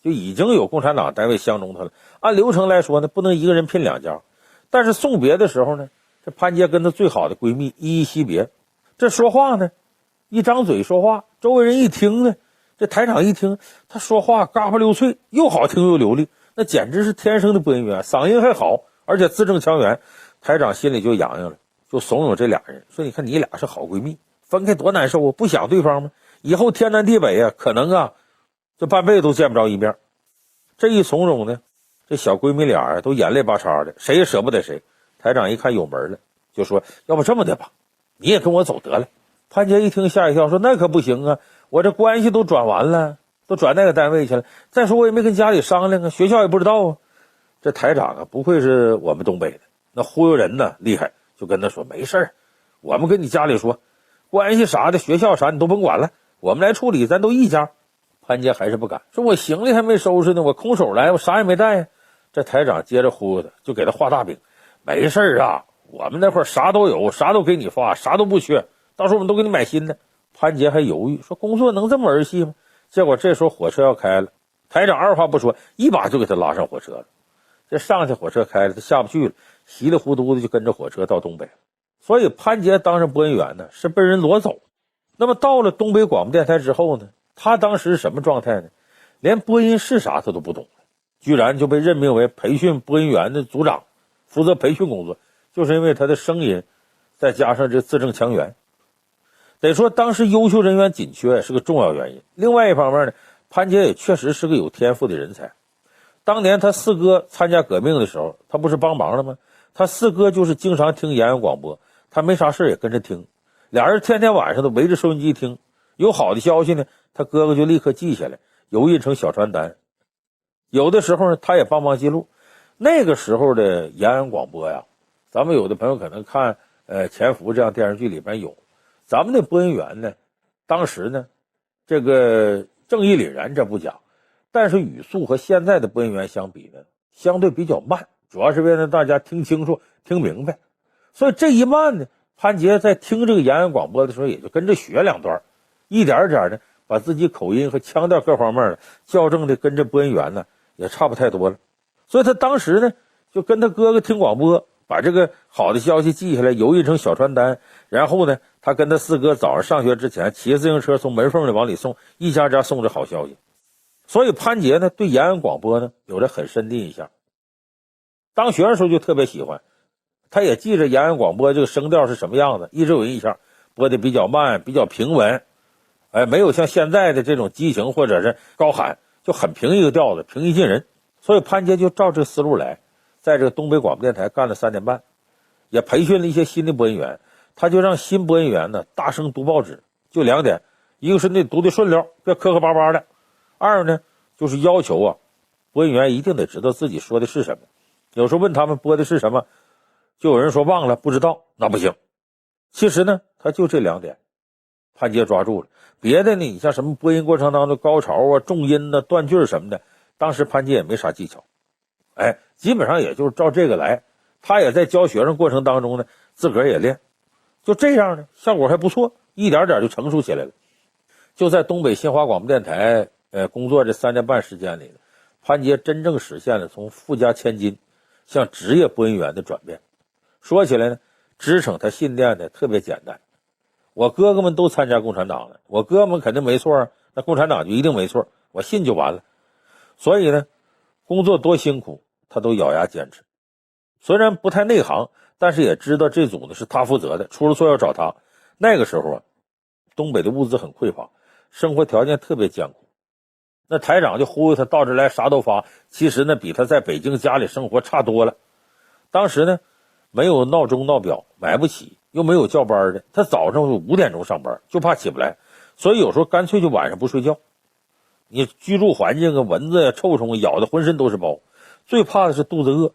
就已经有共产党单位相中他了。按流程来说呢，不能一个人聘2家。但是送别的时候呢，这潘杰跟他最好的闺蜜依依惜别。这说话呢，一张嘴说话，周围人一听呢，这台长一听他说话嘎巴溜脆，又好听又流利，那简直是天生的播音员，嗓音还好，而且字正腔圆。台长心里就痒痒了，就怂恿这俩人说，你看你俩是好闺蜜，分开多难受啊，不想对方吗？以后天南地北啊，可能啊这半辈子都见不着一面。这一怂恿呢，这小闺蜜俩都眼泪巴叉的，谁也舍不得谁。台长一看有门了，就说要不这么的吧，你也跟我走得了。潘杰一听吓一跳，说那可不行啊，我这关系都转完了，都转那个单位去了，再说我也没跟家里商量啊，学校也不知道啊。这台长啊不愧是我们东北的，那忽悠人呢厉害，就跟他说没事儿，我们跟你家里说，关系啥的学校啥你都甭管了，我们来处理，咱都一家。潘杰还是不敢，说我行李还没收拾呢，我空手来，我啥也没带呀。这台长接着忽悠他，就给他画大饼，没事儿啊，我们那块啥都有，啥都给你发，啥都不缺，到时候我们都给你买新的。潘杰还犹豫，说工作能这么儿戏吗？结果这时候火车要开了，台长二话不说，一把就给他拉上火车了。这上去火车开了，他下不去了，稀里糊涂的就跟着火车到东北。所以潘杰当上播音员呢，是被人裸走。那么到了东北广播电台之后呢，他当时是什么状态呢？连播音是啥他都不懂，居然就被任命为培训播音员的组长，负责培训工作，就是因为他的声音再加上这字正腔圆。得说当时优秀人员紧缺是个重要原因。另外一方面呢，潘杰也确实是个有天赋的人才。当年他四哥参加革命的时候，他不是帮忙了吗？他四哥就是经常听延安广播，他没啥事也跟着听，俩人天天晚上都围着收音机听，有好的消息呢，他哥哥就立刻记下来，油印成小传单。有的时候呢，他也帮忙记录。那个时候的延安广播呀，咱们有的朋友可能看潜伏这样电视剧里边有，咱们的播音员呢，当时呢，这个正义凛然这不假，但是语速和现在的播音员相比呢，相对比较慢，主要是为了让大家听清楚听明白。所以这一慢呢，潘杰在听这个延安广播的时候也就跟着学两段，一点一点的把自己口音和腔调各方面的校正的跟着播音员呢也差不太多了。所以他当时呢就跟他哥哥听广播，把这个好的消息记下来，邮印成小传单，然后呢他跟他四哥早上上学之前骑自行车从门缝里往里送，一家家送着好消息。所以潘杰呢对延安广播呢有着很深的印象，当学生时候就特别喜欢，他也记着延安广播这个声调是什么样子，一直有印象，播的比较慢，比较平稳，没有像现在的这种激情或者是高喊，就很平一个调子，平易近人。所以潘杰就照这个思路来，在这个东北广播电台干了3年半，也培训了一些新的播音员。他就让新播音员呢大声读报纸，就2点，一个是那读的顺溜，别磕磕巴巴的；二呢就是要求播音员一定得知道自己说的是什么。有时候问他们播的是什么，就有人说忘了不知道，那不行。其实呢他就这2点潘杰抓住了，别的呢你像什么播音过程当中高潮重音断句什么的，当时潘杰也没啥技巧，基本上也就是照这个来。他也在教学生过程当中呢自个儿也练，就这样呢效果还不错，一点点就成熟起来了。就在东北新华广播电台工作这3年半时间里，潘杰真正实现了从富家千金向职业播音员的转变。说起来呢，支撑他信念的特别简单，我哥哥们都参加共产党了，我哥们肯定没错，那共产党就一定没错，我信就完了。所以呢工作多辛苦他都咬牙坚持，虽然不太内行，但是也知道这组呢是他负责的，出了错要找他。那个时候东北的物资很匮乏，生活条件特别艰苦，那台长就忽悠他到这来啥都发，其实呢比他在北京家里生活差多了。当时呢没有闹钟闹表，买不起，又没有叫班的，他早上5点钟上班，就怕起不来，所以有时候干脆就晚上不睡觉。你居住环境蚊子臭虫咬得浑身都是包，最怕的是肚子饿。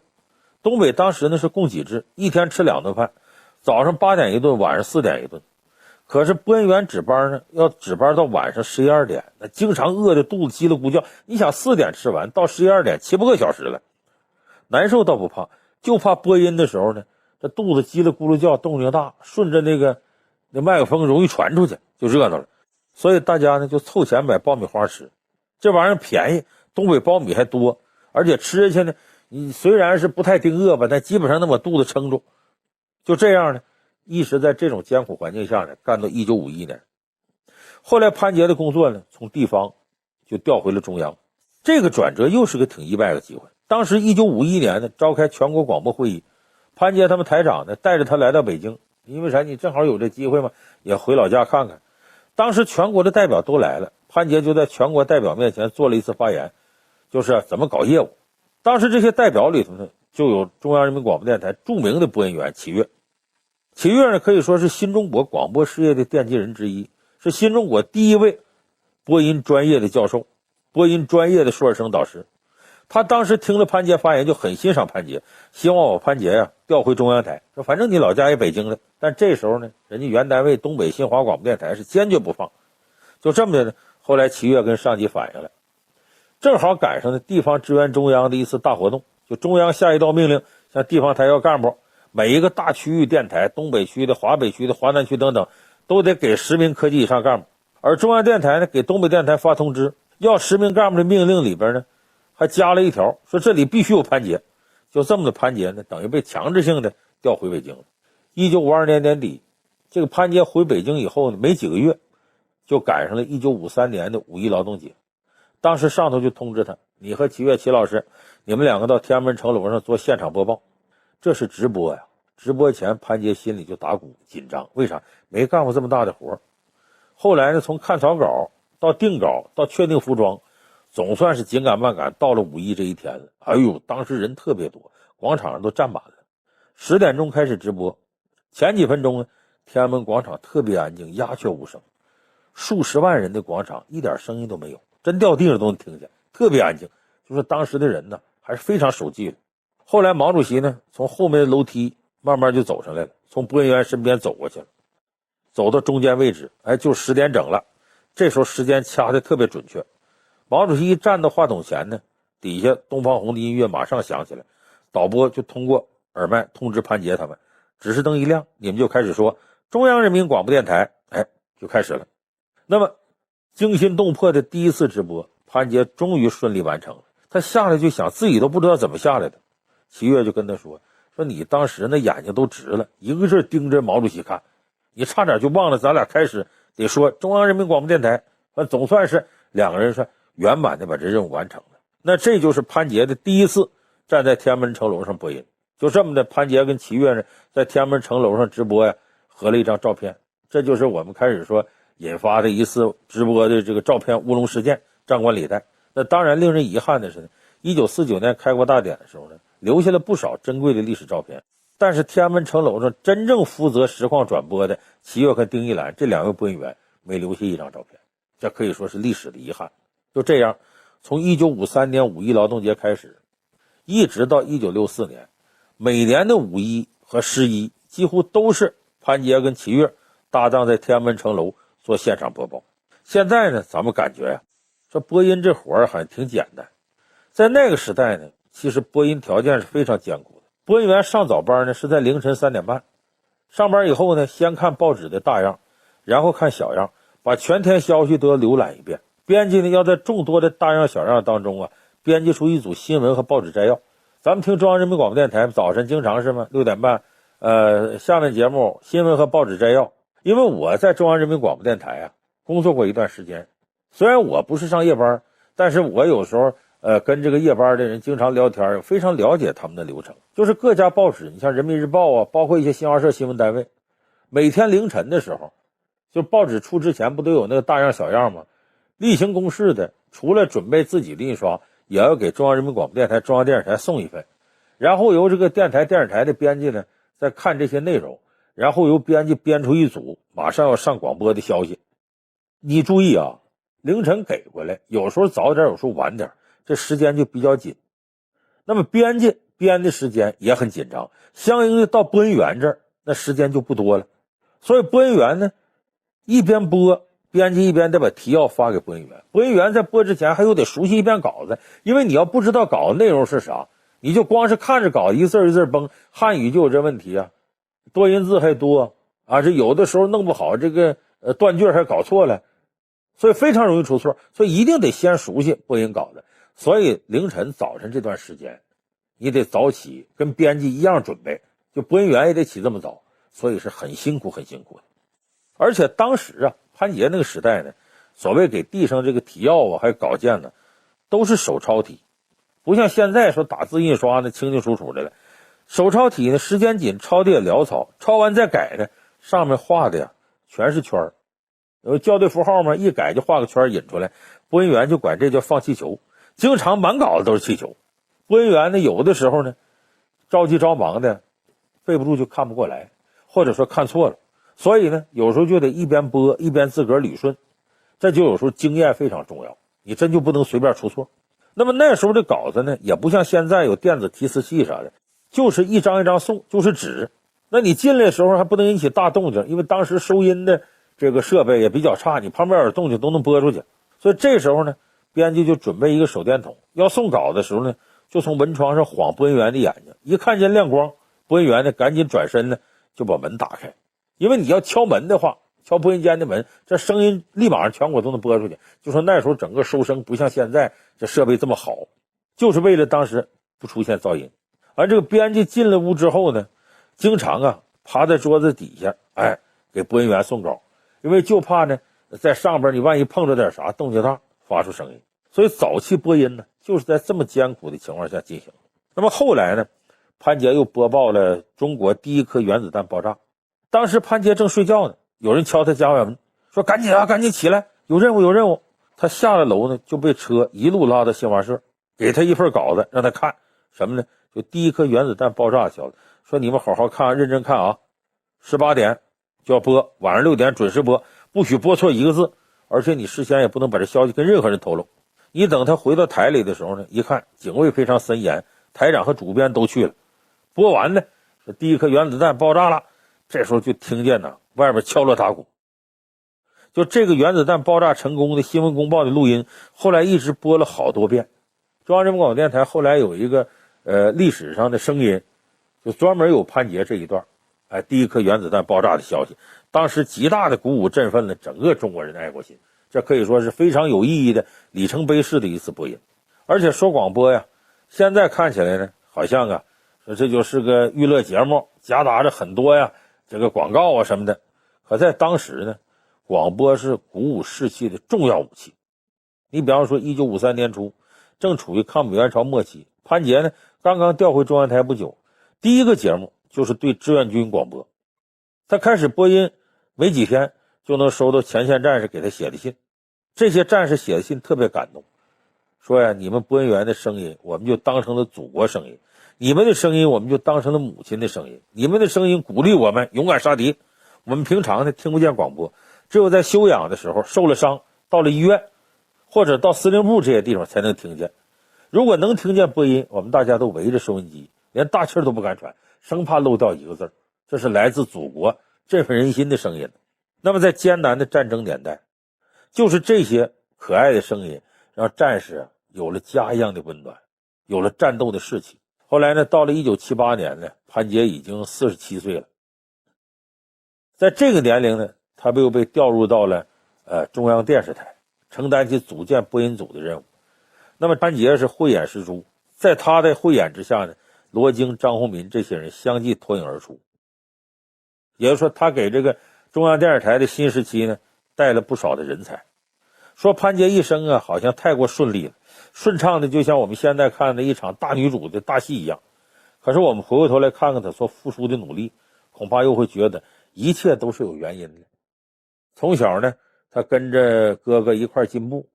东北当时呢是供给制，一天吃2顿饭，早上8点一顿，晚上4点一顿。可是播音员值班呢要值班到晚上11、12点，那经常饿得肚子叽里咕叫。你想4点吃完到11、12点7、8个小时了，难受倒不怕，就怕播音的时候呢这肚子叽里咕噜叫，动静大，顺着那麦克风容易传出去，就热闹了。所以大家呢就凑钱买爆米花吃，这玩意儿便宜，东北苞米还多，而且吃下去呢你虽然是不太定饿吧，但基本上能把肚子撑住。就这样呢一直在这种艰苦环境下呢干到1951年。后来潘杰的工作呢从地方就调回了中央，这个转折又是个挺意外的机会。当时1951年呢召开全国广播会议，潘杰他们台长呢带着他来到北京，因为啥，你正好有这机会嘛，也回老家看看。当时全国的代表都来了，潘杰就在全国代表面前做了一次发言，就是怎么搞业务。当时这些代表里头呢就有中央人民广播电台著名的播音员齐岳。齐岳呢可以说是新中国广播事业的奠基人之一，是新中国第一位播音专业的教授，播音专业的硕士生导师。他当时听了潘杰发言就很欣赏潘杰，希望我潘杰调回中央台，说反正你老家也北京的。但这时候呢人家原单位东北新华广播电台是坚决不放。就这么的呢，后来齐岳跟上级反映了，正好赶上地方支援中央的一次大活动，就中央下一道命令，向地方台要干部，每一个大区域电台，东北区的、华北区的、华南区等等，都得给10名科级以上干部。而中央电台呢给东北电台发通知，要10名干部的命令里边呢还加了一条，说这里必须有潘杰。就这么的潘杰呢等于被强制性的调回北京了。1952年年底，这个潘杰回北京以后呢没几个月，就赶上了1953年的5·1劳动节。当时上头就通知他，你和齐岳齐老师，你们2个到天安门城楼上做现场播报。这是直播呀，直播前潘杰心里就打鼓紧张，为啥？没干过这么大的活，后来呢，从看草稿到定稿到确定服装，总算是紧赶慢赶到了5·1这一天了。哎呦，当时人特别多，广场上都站满了。10点钟开始直播，前几分钟呢，天安门广场特别安静，鸦雀无声。数十万人的广场一点声音都没有，真掉地上都能听见，特别安静。就是当时的人呢，还是非常守纪的。后来毛主席呢，从后面的楼梯慢慢就走上来了，从播音员身边走过去了，走到中间位置，就10点整了。这时候时间掐的特别准确。毛主席一站到话筒前呢，底下东方红的音乐马上响起来，导播就通过耳麦通知潘杰他们，指示灯一亮，你们就开始说中央人民广播电台，就开始了。那么惊心动魄的第一次直播，潘杰终于顺利完成了。他下来就想，自己都不知道怎么下来的。齐越就跟他说你当时那眼睛都直了，一个劲盯着毛主席看，你差点就忘了咱俩开始得说中央人民广播电台。总算是两个人是圆满的把这任务完成了。那这就是潘杰的第一次站在天安门城楼上播音。就这么的，潘杰跟齐越呢在天安门城楼上直播呀，合了一张照片。这就是我们开始说引发的一次直播的这个照片乌龙事件，张冠李戴。那当然令人遗憾的是呢，1949年开国大典的时候呢，留下了不少珍贵的历史照片，但是天安门城楼上真正负责实况转播的齐越和丁一兰这2位播音员没留下一张照片，这可以说是历史的遗憾。就这样，从1953年5·1劳动节开始，一直到1964年，每年的5·1和11几乎都是潘杰跟齐越搭档在天安门城楼做现场播报。现在呢，咱们感觉呀，这播音这活儿好像挺简单。在那个时代呢，其实播音条件是非常艰苦的。播音员上早班呢是在凌晨3点半，上班以后呢，先看报纸的大样，然后看小样，把全天消息都要浏览一遍。编辑呢要在众多的大样小样当中编辑出一组新闻和报纸摘要。咱们听中央人民广播电台早晨经常是吗？6点半，下面节目新闻和报纸摘要。因为我在中央人民广播电台工作过一段时间，虽然我不是上夜班，但是我有时候跟这个夜班的人经常聊天，非常了解他们的流程。就是各家报纸，你像人民日报包括一些新华社新闻单位，每天凌晨的时候，就报纸出之前不都有那个大样小样吗？例行公事的，除了准备自己的印刷，也要给中央人民广播电台、中央电视台送一份，然后由这个电视台的编辑呢再看这些内容，然后由编辑编出一组马上要上广播的消息。你注意凌晨给过来，有时候早点，有时候晚点，这时间就比较紧。那么编辑编的时间也很紧张，相应的到播音员这儿，那时间就不多了。所以播音员呢一边播，编辑一边得把提要发给播音员。播音员在播之前还又得熟悉一遍稿子，因为你要不知道稿子内容是啥，你就光是看着稿子一字一字崩。汉语就有这问题多音字还多这有的时候弄不好这个断句还搞错了，所以非常容易出错。所以一定得先熟悉播音稿子。所以凌晨早晨这段时间你得早起，跟编辑一样准备，就播音员也得起这么早，所以是很辛苦很辛苦的。而且当时潘杰那个时代呢，所谓给递上这个提要还有稿件呢，都是手抄体，不像现在说打字印刷呢清清楚楚的了。手抄体呢时间紧，抄的也潦草，抄完再改呢，上面画的全是圈儿，有校对符号嘛，一改就画个圈引出来。播音员就管这叫放气球，经常满稿子都是气球。播音员呢有的时候呢着急着忙的背不住就看不过来，或者说看错了，所以呢有时候就得一边播一边自个儿捋顺。这就有时候经验非常重要，你真就不能随便出错。那么那时候的稿子呢也不像现在有电子提词器啥的，就是一张一张送，就是纸。那你进来的时候还不能引起大动静，因为当时收音的这个设备也比较差，你旁边有动静都能播出去。所以这时候呢编辑就准备一个手电筒，要送稿的时候呢就从门窗上晃播音员的眼睛，一看见亮光，播音员呢赶紧转身呢就把门打开。因为你要敲门的话，敲播音间的门，这声音立马上全国都能播出去。就说那时候整个收声不像现在这设备这么好，就是为了当时不出现噪音。而这个编辑进了屋之后呢，经常趴在桌子底下给播音员送稿，因为就怕呢在上边你万一碰着点啥动静大发出声音。所以早期播音呢就是在这么艰苦的情况下进行。那么后来呢，潘杰又播报了中国第一颗原子弹爆炸。当时潘杰正睡觉呢，有人敲他家门，说赶紧啊，赶紧起来，有任务有任务。他下了楼呢，就被车一路拉到新华社，给他一份稿子让他看什么呢？就第一颗原子弹爆炸的消息，说你们好好看，认真看啊，18点就要播，晚上6点准时播，不许播错一个字，而且你事先也不能把这消息跟任何人透露。你等他回到台里的时候呢，一看警卫非常森严，台长和主编都去了。播完呢，说第一颗原子弹爆炸了，这时候就听见呢外边敲锣打鼓。就这个原子弹爆炸成功的新闻公报的录音，后来一直播了好多遍。中央人民广播电台后来有一个历史上的声音，就专门有潘杰这一段，第一颗原子弹爆炸的消息，当时极大的鼓舞振奋了整个中国人的爱国心，这可以说是非常有意义的里程碑式的一次播音。而且说广播呀，现在看起来呢，好像啊，说这就是个娱乐节目，夹杂着很多呀这个广告啊什么的。可在当时呢，广播是鼓舞士气的重要武器。你比方说1953年初，正处于抗美援朝末期，潘杰呢刚刚调回中央台不久，第一个节目就是对志愿军广播。他开始播音没几天，就能收到前线战士给他写的信。这些战士写的信特别感动，说呀，你们播音员的声音我们就当成了祖国声音，你们的声音我们就当成了母亲的声音，你们的声音鼓励我们勇敢杀敌。我们平常呢听不见广播，只有在休养的时候，受了伤到了医院或者到司令部这些地方才能听见。如果能听见播音，我们大家都围着收音机，连大气都不敢喘，生怕漏掉一个字。这是来自祖国振奋人心的声音。那么在艰难的战争年代，就是这些可爱的声音让战士有了家一样的温暖，有了战斗的士气。后来呢，到了1978年呢，潘杰已经47岁了。在这个年龄呢，他又被调入到了中央电视台，承担起组建播音组的任务。那么潘杰是慧眼识珠，在他的慧眼之下呢，罗京、张宏民这些人相继脱颖而出。也就是说，他给这个中央电视台的新时期呢带了不少的人才。说潘杰一生啊好像太过顺利了，顺畅的就像我们现在看的一场大女主的大戏一样。可是我们回过头来看看他所付出的努力，恐怕又会觉得一切都是有原因的。从小呢，他跟着哥哥一块进步，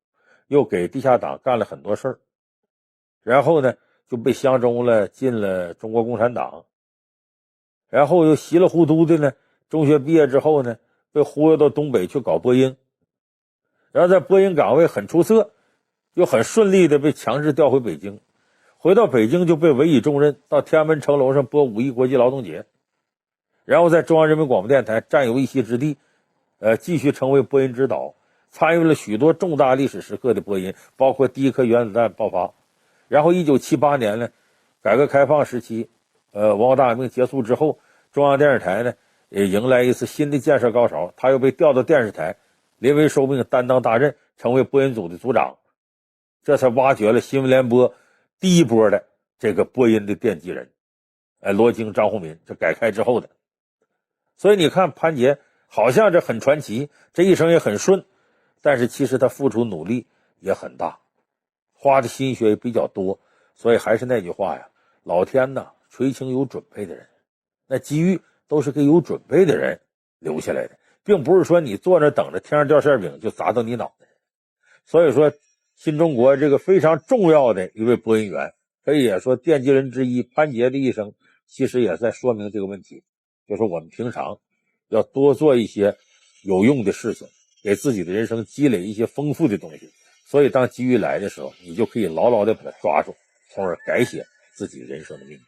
又给地下党干了很多事儿，然后呢就被相中了，进了中国共产党，然后又稀里糊涂的呢，中学毕业之后呢，被忽悠到东北去搞播音，然后在播音岗位很出色，又很顺利的被强制调回北京，回到北京就被委以重任，到天安门城楼上播5一国际劳动节，然后在中央人民广播电台占有一席之地，继续成为播音指导，参与了许多重大历史时刻的播音，包括第一颗原子弹爆发。然后1978年呢，改革开放时期，文化大革命结束之后，中央电视台呢也迎来一次新的建设高潮，他又被调到电视台，临危受命，担当大任，成为播音组的组长，这才挖掘了新闻联播第一波的这个播音的奠基人，罗京、张宏民，这改开之后的。所以你看潘杰好像这很传奇，这一生也很顺，但是其实他付出努力也很大，花的心血也比较多。所以还是那句话呀，老天呐垂青有准备的人，那机遇都是给有准备的人留下来的，并不是说你坐那等着天上掉馅饼就砸到你脑袋。所以说新中国这个非常重要的一位播音员，可以也说奠基人之一潘杰的一生，其实也在说明这个问题，就是我们平常要多做一些有用的事情，给自己的人生积累一些丰富的东西。所以当机遇来的时候，你就可以牢牢的把它抓住，从而改写自己人生的命运。